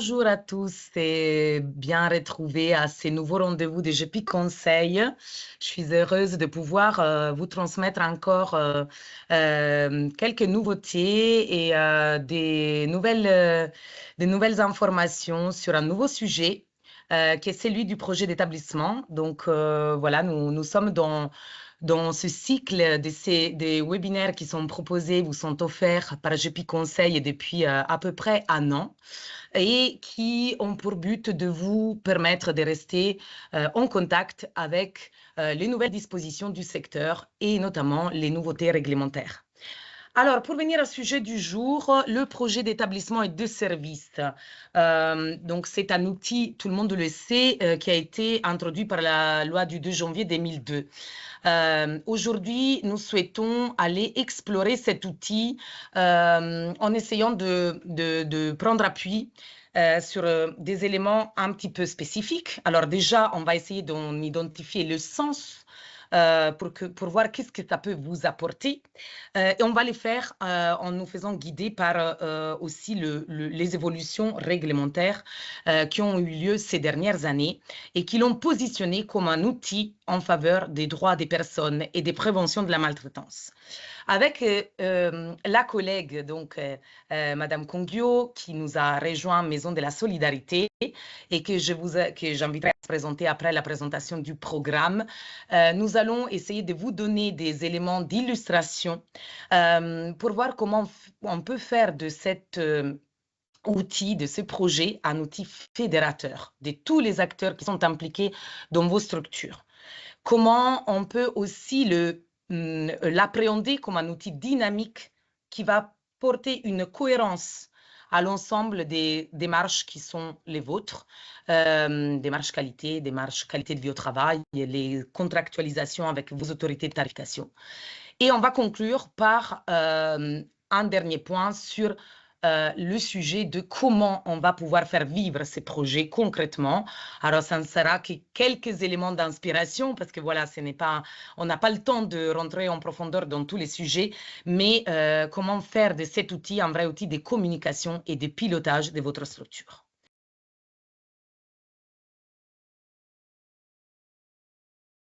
Bonjour à tous et bien retrouvés à ce nouveau rendez-vous de GP Conseil. Je suis heureuse de pouvoir vous transmettre encore quelques nouveautés et des nouvelles informations sur un nouveau sujet qui est celui du projet d'établissement. Donc voilà, nous sommes dans ce cycle des webinaires qui sont proposés, vous sont offerts par GP Conseil depuis à peu près un an et qui ont pour but de vous permettre de rester en contact avec les nouvelles dispositions du secteur et notamment les nouveautés réglementaires. Alors, pour venir au sujet du jour, le projet d'établissement et de service. Donc, c'est un outil, tout le monde le sait, qui a été introduit par la loi du 2 janvier 2002. Aujourd'hui, nous souhaitons aller explorer cet outil en essayant de prendre appui sur des éléments un petit peu spécifiques. Alors déjà, on va essayer d'en identifier le sens pour voir qu'est-ce que ça peut vous apporter. Et on va les faire en nous faisant guider par aussi les évolutions réglementaires qui ont eu lieu ces dernières années et qui l'ont positionné comme un outil en faveur des droits des personnes et des préventions de la maltraitance. Avec la collègue, donc Madame Conguio, qui nous a rejoint Maison de la Solidarité et que j'inviterai à se présenter après la présentation du programme, nous allons essayer de vous donner des éléments d'illustration pour voir comment on peut faire de cet outil, de ce projet, un outil fédérateur de tous les acteurs qui sont impliqués dans vos structures. Comment on peut aussi l'appréhender comme un outil dynamique qui va porter une cohérence à l'ensemble des démarches qui sont les vôtres, démarches qualité de vie au travail, les contractualisations avec vos autorités de tarification. Et on va conclure par un dernier point sur le sujet de comment on va pouvoir faire vivre ces projets concrètement. Alors, ça ne sera que quelques éléments d'inspiration parce que voilà, on n'a pas le temps de rentrer en profondeur dans tous les sujets, mais comment faire de cet outil un vrai outil de communication et de pilotage de votre structure.